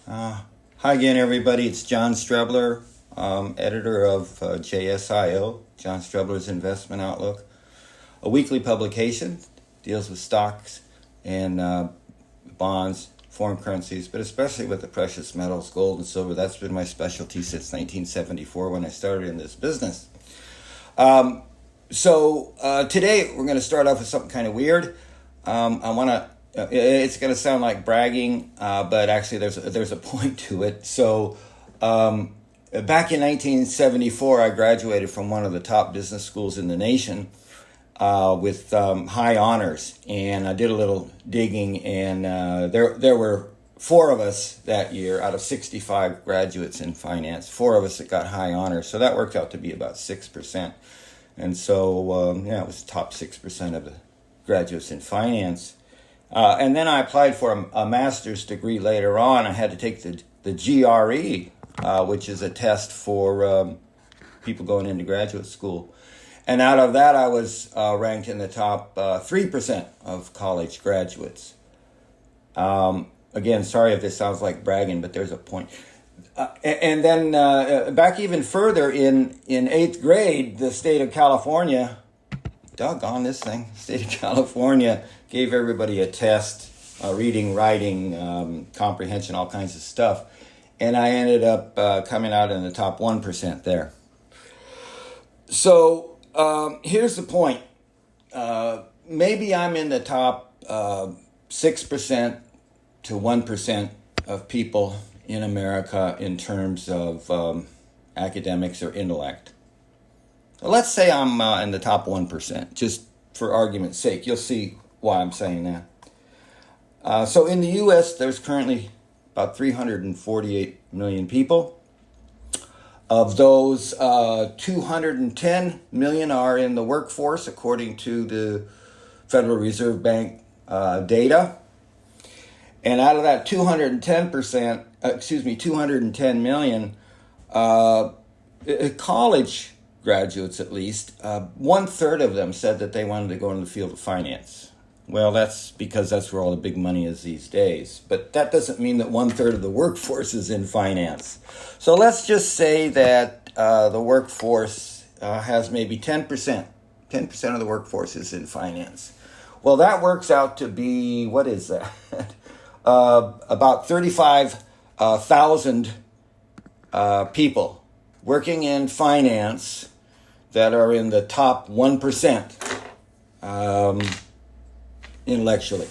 Hi again, everybody. It's John Strebler, editor of JSIO, John Strebler's Investment Outlook, a weekly publication, deals with stocks and bonds, foreign currencies, but especially with the precious metals, gold and silver. That's been my specialty since 1974 when I started in this business. Today we're going to start off with something kind of weird. It's going to sound like bragging, but actually there's a point to it. Back in 1974, I graduated from one of the top business schools in the nation with high honors, and I did a little digging, and there were 4 of us that year out of 65 graduates in finance. 4 of us that got high honors, so that worked out to be about 6%. And so, it was top 6% of the graduates in finance. And then I applied for a master's degree later on. I had to take the GRE, which is a test for people going into graduate school. And out of that, I was ranked in the top 3% of college graduates. Again, sorry if this sounds like bragging, but there's a point. And then back even further, in 8th grade, the state of California, doggone this thing, state of California gave everybody a test, reading, writing, comprehension, all kinds of stuff. And I ended up coming out in the top 1% there. So here's the point. Maybe I'm in the top 6% to 1% of people in America in terms of academics or intellect. So let's say I'm in the top 1%, just for argument's sake. You'll see why I'm saying that. So in the U.S., there's currently about 348 million people. Of those, 210 million are in the workforce, according to the Federal Reserve Bank data. And out of that 210 million, college graduates at least, 1/3 of them said that they wanted to go into the field of finance. Well, that's because that's where all the big money is these days. But that doesn't mean that 1/3 of the workforce is in finance. So let's just say that the workforce has maybe 10%. 10% of the workforce is in finance. Well, that works out to be, what is that? About 35,000 people working in finance that are in the top 1%. Intellectually,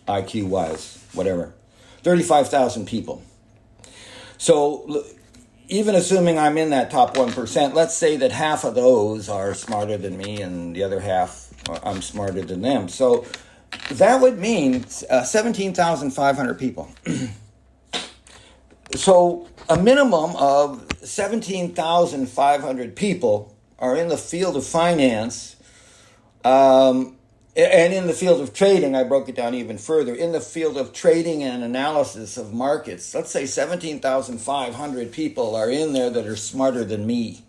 IQ-wise, whatever. 35,000 people. So even assuming I'm in that top 1%, let's say that half of those are smarter than me and the other half, I'm smarter than them. So that would mean 17,500 people. So a minimum of 17,500 people are in the field of finance, and in the field of trading. I broke it down even further. In the field of trading and analysis of markets, let's say 17,500 people are in there that are smarter than me.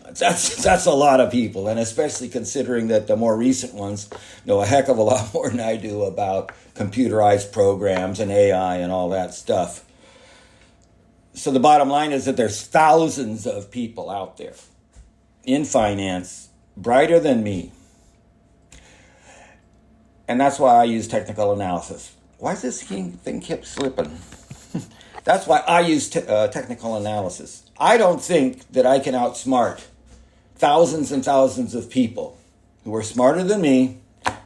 That's a lot of people, and especially considering that the more recent ones know a heck of a lot more than I do about computerized programs and AI and all that stuff. So the bottom line is that there's thousands of people out there in finance brighter than me. And that's why I use technical analysis. Why does this thing keep slipping? That's why I use technical analysis. I don't think that I can outsmart thousands and thousands of people who are smarter than me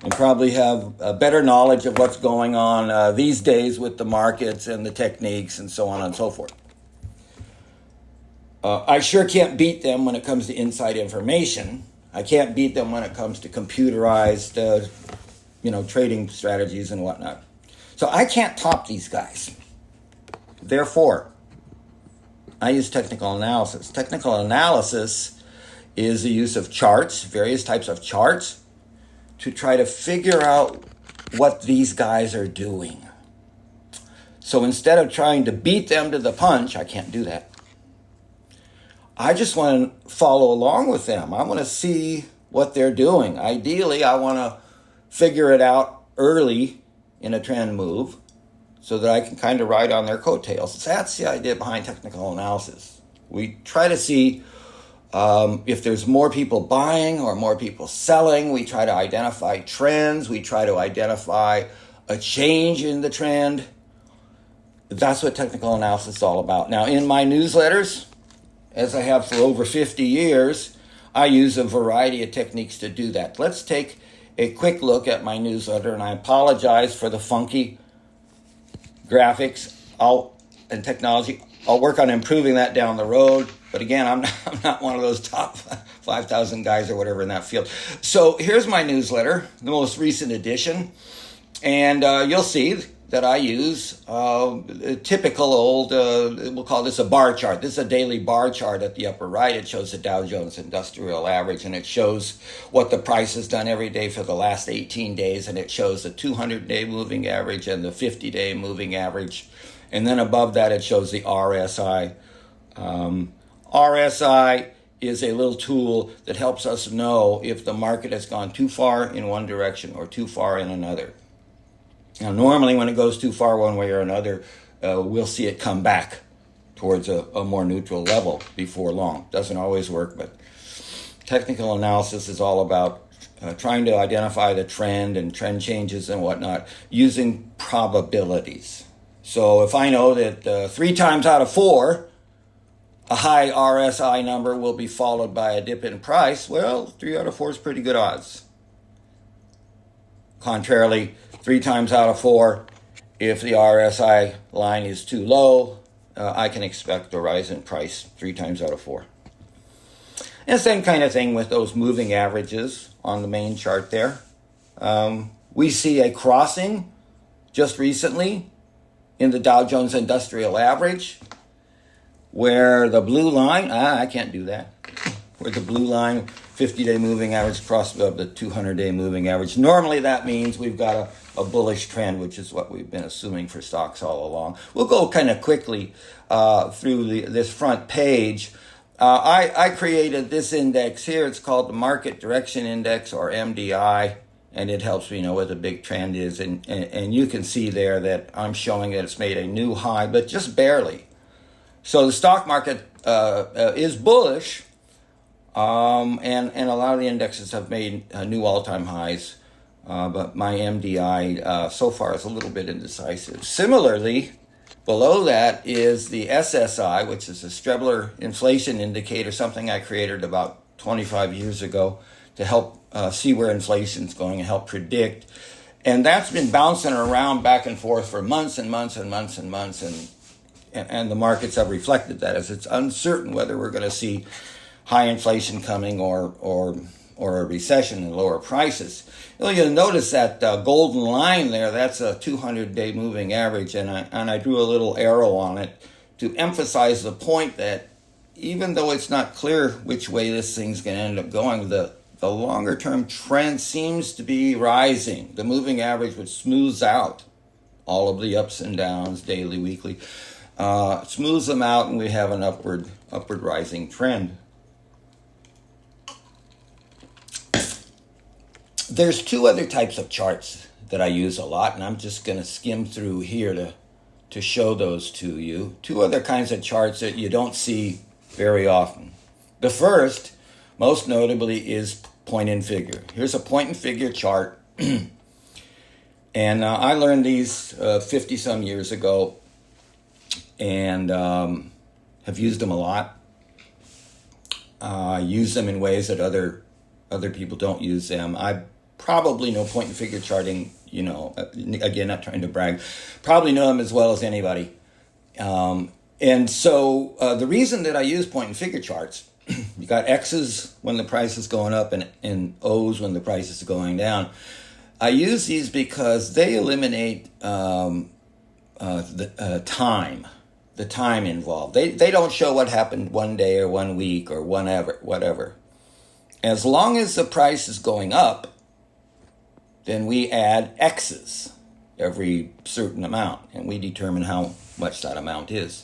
and probably have a better knowledge of what's going on these days with the markets and the techniques and so on and so forth. I sure can't beat them when it comes to inside information. I can't beat them when it comes to computerized trading strategies and whatnot. So I can't top these guys. Therefore, I use technical analysis. Technical analysis is the use of charts, various types of charts, to try to figure out what these guys are doing. So instead of trying to beat them to the punch, I can't do that. I just want to follow along with them. I want to see what they're doing. Ideally, I want to figure it out early in a trend move so that I can kind of ride on their coattails. That's the idea behind technical analysis. We try to see if there's more people buying or more people selling. We try to identify trends. We try to identify a change in the trend. That's what technical analysis is all about. Now, in my newsletters, as I have for over 50 years, I use a variety of techniques to do that. Let's take a quick look at my newsletter, and I apologize for the funky graphics and technology. I'll work on improving that down the road. But again, I'm not one of those top 5,000 guys or whatever in that field. So here's my newsletter, the most recent edition. And you'll see that I use a typical old, we'll call this a bar chart. This is a daily bar chart at the upper right. It shows the Dow Jones Industrial Average, and it shows what the price has done every day for the last 18 days, and it shows the 200-day moving average and the 50-day moving average. And then above that, it shows the RSI. RSI is a little tool that helps us know if the market has gone too far in one direction or too far in another. Now, normally when it goes too far one way or another, we'll see it come back towards a more neutral level before long. Doesn't always work, but technical analysis is all about trying to identify the trend and trend changes and whatnot using probabilities. So if I know that 3 times out of 4, a high RSI number will be followed by a dip in price, well, 3 out of 4 is pretty good odds. Contrarily, 3 times out of 4, if the RSI line is too low, I can expect a rise in price 3 times out of 4. And same kind of thing with those moving averages on the main chart there. We see a crossing just recently in the Dow Jones Industrial Average, where the blue line, I can't do that, where the blue line, 50-day moving average crossed above the 200-day moving average. Normally that means we've got a bullish trend, which is what we've been assuming for stocks all along. We'll go kind of quickly through this front page. I created this index here. It's called the Market Direction Index, or MDI, and it helps me know what the big trend is. And you can see there that I'm showing that it's made a new high, but just barely. So the stock market is bullish, and a lot of the indexes have made new all-time highs, but my MDI so far is a little bit indecisive. Similarly, below that is the SSI, which is a Strebler inflation indicator, something I created about 25 years ago to help see where inflation's going and help predict. And that's been bouncing around back and forth for months and months and months and months, and the markets have reflected that, as it's uncertain whether we're going to see high inflation coming or a recession and lower prices. You'll notice that golden line there, that's a 200-day moving average, and I drew a little arrow on it to emphasize the point that even though it's not clear which way this thing's going to end up going, the longer-term trend seems to be rising. The moving average, which smooths out all of the ups and downs, daily, weekly, smooths them out, and we have an upward rising trend. There's 2 other types of charts that I use a lot, and I'm just going to skim through here to show those to you. 2 other kinds of charts that you don't see very often. The first, most notably, is point and figure. Here's a point and figure chart, and I learned these 50-some years ago, and have used them a lot. Use them in ways that other people don't use them. I probably know point and figure charting, again, not trying to brag, probably know them as well as anybody. And so the reason that I use point and figure charts, you got X's when the price is going up and O's when the price is going down. I use these because they eliminate the time involved. They don't show what happened one day or 1 week or whatever. As long as the price is going up, then we add X's every certain amount, and we determine how much that amount is.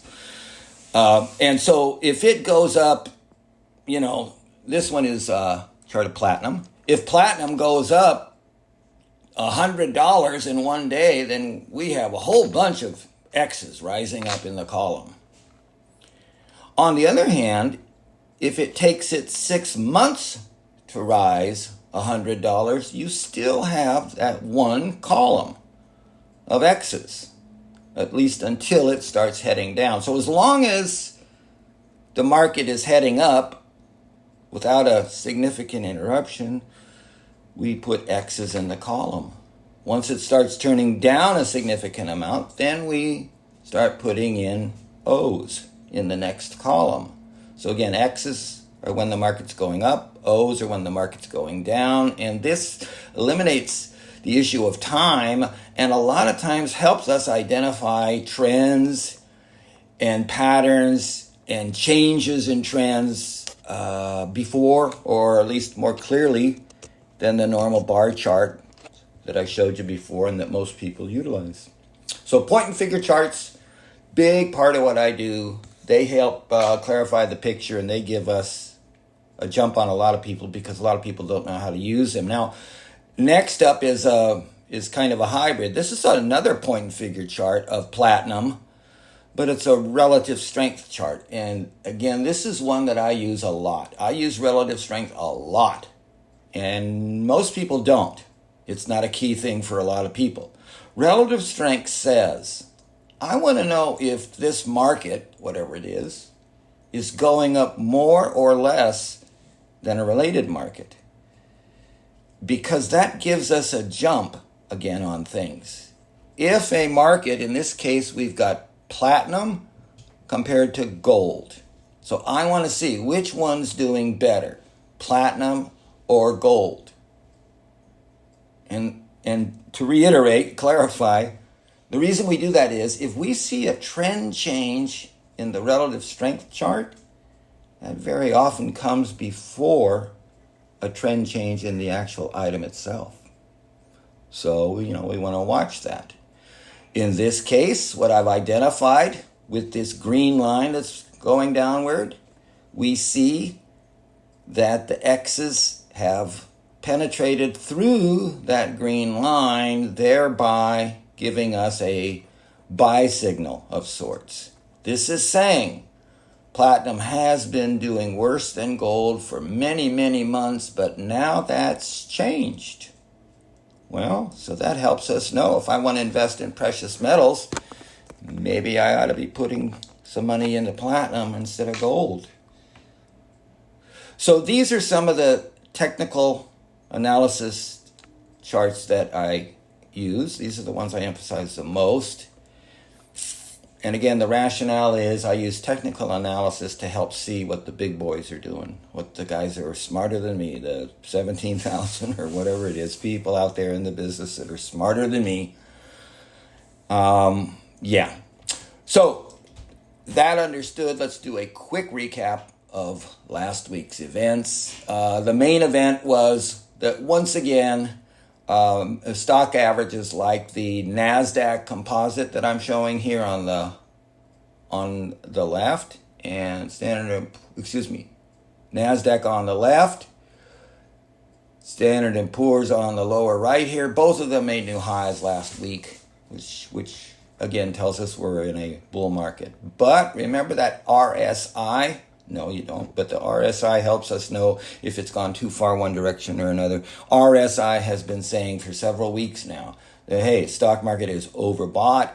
And so if it goes up, this one is chart of platinum. If platinum goes up $100 in one day, then we have a whole bunch of X's rising up in the column. On the other hand, if it takes it 6 months to rise $100, you still have that one column of X's, at least until it starts heading down. So as long as the market is heading up without a significant interruption, we put X's in the column. Once it starts turning down a significant amount, then we start putting in O's in the next column. So again, X's are when the market's going up, O's are when the market's going down, and this eliminates the issue of time, and a lot of times helps us identify trends and patterns and changes in trends before, or at least more clearly than the normal bar chart that I showed you before and that most people utilize. So point and figure charts, big part of what I do. They help clarify the picture, and they give us a jump on a lot of people because a lot of people don't know how to use them. Now, next up is kind of a hybrid. This is another point and figure chart of platinum, but it's a relative strength chart. And again, this is one that I use a lot. I use relative strength a lot, and most people don't. It's not a key thing for a lot of people. Relative strength says, I want to know if this market, whatever it is going up more or less than a related market, because that gives us a jump again on things. If a market, in this case, we've got platinum compared to gold. So I want to see which one's doing better, platinum or gold. And to reiterate, clarify, the reason we do that is if we see a trend change in the relative strength chart, that very often comes before a trend change in the actual item itself. So, we want to watch that. In this case, what I've identified with this green line that's going downward, we see that the X's have penetrated through that green line, thereby giving us a buy signal of sorts. This is saying platinum has been doing worse than gold for many, many months, but now that's changed. Well, so that helps us know if I want to invest in precious metals, maybe I ought to be putting some money into platinum instead of gold. So these are some of the technical analysis charts that I use. These are the ones I emphasize the most. And again, the rationale is I use technical analysis to help see what the big boys are doing, what the guys that are smarter than me, the 17,000 or whatever it is, people out there in the business that are smarter than me. So that understood, let's do a quick recap of last week's events. The main event was that once again, stock averages like the NASDAQ composite that I'm showing here on the left, and NASDAQ on the left, Standard & Poor's on the lower right here. Both of them made new highs last week, which again tells us we're in a bull market. But remember that RSI? No, you don't. But the RSI helps us know if it's gone too far one direction or another. RSI has been saying for several weeks now that, hey, stock market is overbought.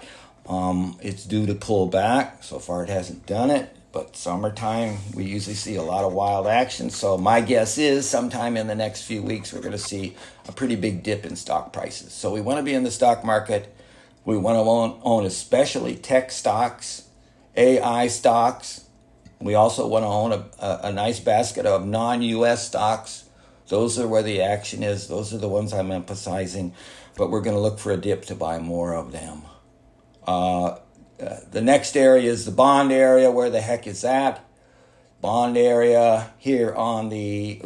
It's due to pull back. So far it hasn't done it. But summertime, we usually see a lot of wild action. So my guess is sometime in the next few weeks, we're going to see a pretty big dip in stock prices. So we want to be in the stock market. We want to own especially tech stocks, AI stocks. We also want to own a nice basket of non-U.S. stocks. Those are where the action is. Those are the ones I'm emphasizing. But we're going to look for a dip to buy more of them. The next area is the bond area. Where the heck is that? Bond area here on the...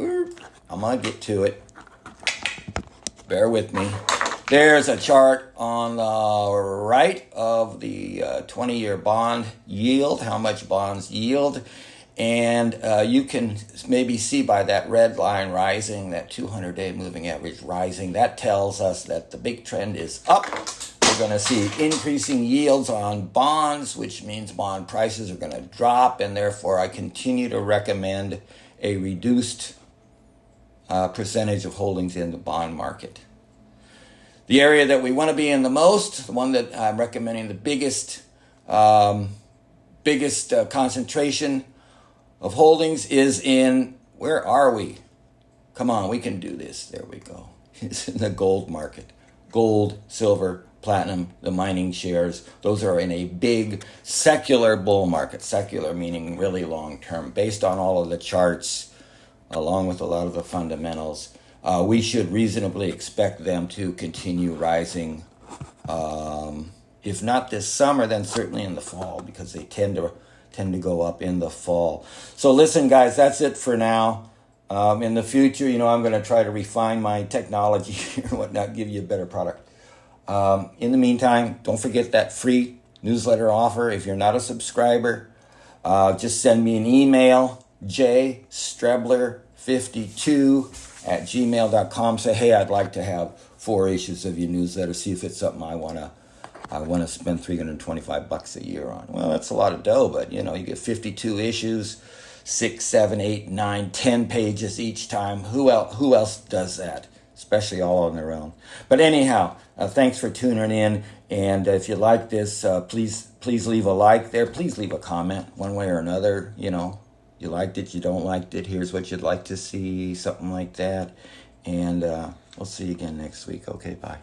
I'm going to get to it. Bear with me. There's a chart on the right of the 20-year bond yield, how much bonds yield. And you can maybe see by that red line rising, that 200-day moving average rising, that tells us that the big trend is up. We're going to see increasing yields on bonds, which means bond prices are going to drop, and therefore I continue to recommend a reduced percentage of holdings in the bond market. The area that we want to be in the most, the one that I'm recommending the biggest concentration of holdings, is in, where are we? Come on, we can do this. There we go. It's in the gold market. Gold, silver, platinum, the mining shares. Those are in a big secular bull market. Secular meaning really long term. Based on all of the charts, along with a lot of the fundamentals, we should reasonably expect them to continue rising. If not this summer, then certainly in the fall, because they tend to go up in the fall. So listen, guys, that's it for now. In the future, I'm going to try to refine my technology and whatnot, give you a better product. In the meantime, don't forget that free newsletter offer. If you're not a subscriber, just send me an email, jstrebler52@gmail.com. Say, hey, I'd like to have 4 issues of your newsletter. See if it's something I want to spend $325 a year on. Well, that's a lot of dough, but you get 52 issues, 6, 7, 8, 9, 10 pages each time. Who else does that? Especially all on their own. But anyhow, thanks for tuning in. And if you like this, please leave a like there. Please leave a comment one way or another. You liked it, you don't like it. Here's what you'd like to see, something like that. And we'll see you again next week. Okay, bye.